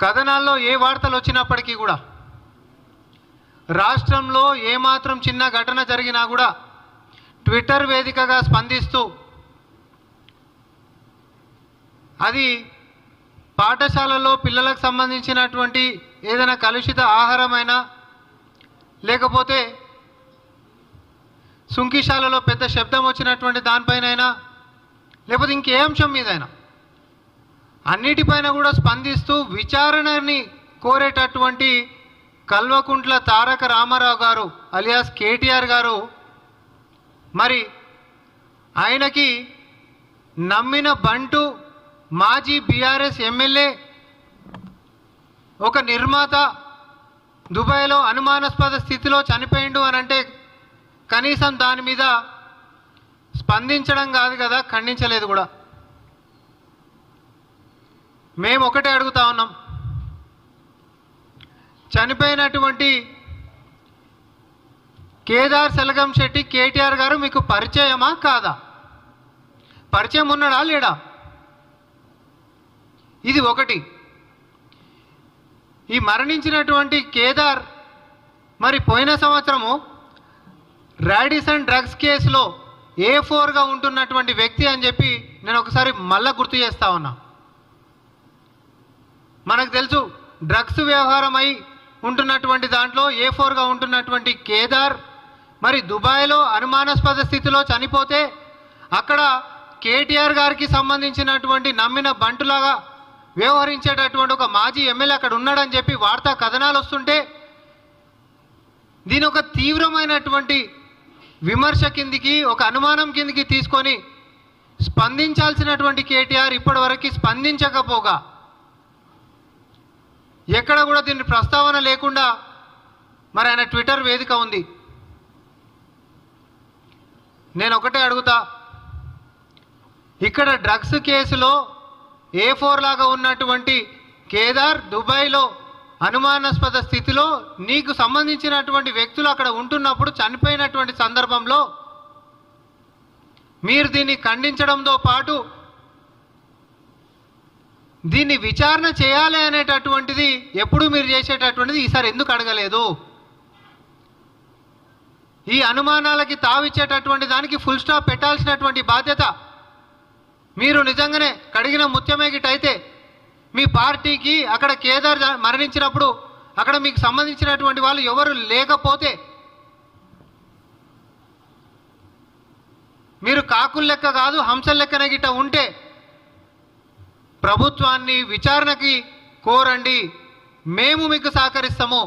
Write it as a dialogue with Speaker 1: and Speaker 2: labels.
Speaker 1: కథనాల్లో ఏ వార్తలు వచ్చినప్పటికీ కూడా రాష్ట్రంలో ఏమాత్రం చిన్న ఘటన జరిగినా కూడా ట్విట్టర్ వేదికగా స్పందిస్తూ అది పాఠశాలలో పిల్లలకు సంబంధించినటువంటి ఏదైనా కలుషిత ఆహారమైనా లేకపోతే సుంకిశాలలో పెద్ద శబ్దం వచ్చినటువంటి దానిపైనైనా లేకపోతే ఇంకే అంశం మీదైనా అన్నిటిపైన కూడా స్పందిస్తూ విచారణని కోరేటటువంటి కల్వకుంట్ల తారక రామారావు గారు అలియాస్ కేటీఆర్ గారు మరి ఆయనకి నమ్మిన బంటు మాజీ బీఆర్ఎస్ ఎమ్మెల్యే ఒక నిర్మాత దుబాయ్లో అనుమానాస్పద స్థితిలో చనిపోయిండు అని అంటే కనీసం దాని మీద స్పందించడం కాదు కదా, ఖండించలేదు కూడా. మేము ఒకటే అడుగుతా ఉన్నాం, చనిపోయినటువంటి కేదార్ సెలగం శెట్టి కేటీఆర్ గారు మీకు పరిచయమా కాదా? పరిచయం ఉన్నాడా లేడా? ఇది ఒకటి. ఈ మరణించినటువంటి కేదార్ మరి పోయిన సంవత్సరము రాడిసన్ డ్రగ్స్ కేసులో A4గా ఉంటున్నటువంటి వ్యక్తి అని చెప్పి నేను ఒకసారి మళ్ళా గుర్తు చేస్తా ఉన్నా. మనకు తెలుసు డ్రగ్స్ వ్యవహారం అయి ఉంటున్నటువంటి దాంట్లో A4గా ఉంటున్నటువంటి కేదార్ మరి దుబాయ్లో అనుమానాస్పద స్థితిలో చనిపోతే అక్కడ కేటీఆర్ గారికి సంబంధించినటువంటి నమ్మిన బంటులాగా వ్యవహరించేటటువంటి ఒక మాజీ ఎమ్మెల్యే అక్కడ ఉన్నాడని చెప్పి వార్తా కథనాలు వస్తుంటే దీని ఒక తీవ్రమైనటువంటి విమర్శ కిందికి ఒక అనుమానం కిందికి తీసుకొని స్పందించాల్సినటువంటి కేటీఆర్ ఇప్పటివరకు స్పందించకపోగా ఎక్కడ కూడా దీని ప్రస్తావన లేకుండా మరి ఆయన ట్విట్టర్ వేదిక ఉంది. నేను ఒకటే అడుగుతా, ఇక్కడ డ్రగ్స్ కేసులో A4 లాగా ఉన్నటువంటి కేదార్ దుబాయ్లో అనుమానాస్పద స్థితిలో నీకు సంబంధించినటువంటి వ్యక్తులు అక్కడ ఉంటున్నప్పుడు చనిపోయినటువంటి సందర్భంలో మీరు దీన్ని ఖండించడంతో పాటు దీన్ని విచారణ చేయాలి అనేటటువంటిది ఎప్పుడు మీరు చేసేటటువంటిది ఈసారి ఎందుకు అడగలేదు? ఈ అనుమానాలకి తావిచ్చేటటువంటి దానికి ఫుల్ స్టాప్ పెట్టాల్సినటువంటి బాధ్యత మీరు నిజంగానే కడిగిన ముత్యమేగిటైతే మీ పార్టీకి అక్కడ కేదార్ మరణించినప్పుడు అక్కడ మీకు సంబంధించినటువంటి వాళ్ళు ఎవరు లేకపోతే మీరు కాకుల లెక్క కాదు హంసల లెక్కన గిట్ట ఉంటే ప్రభుత్వాన్ని విచారణకి కోరండి, మేము మీకు సహకరిస్తాము.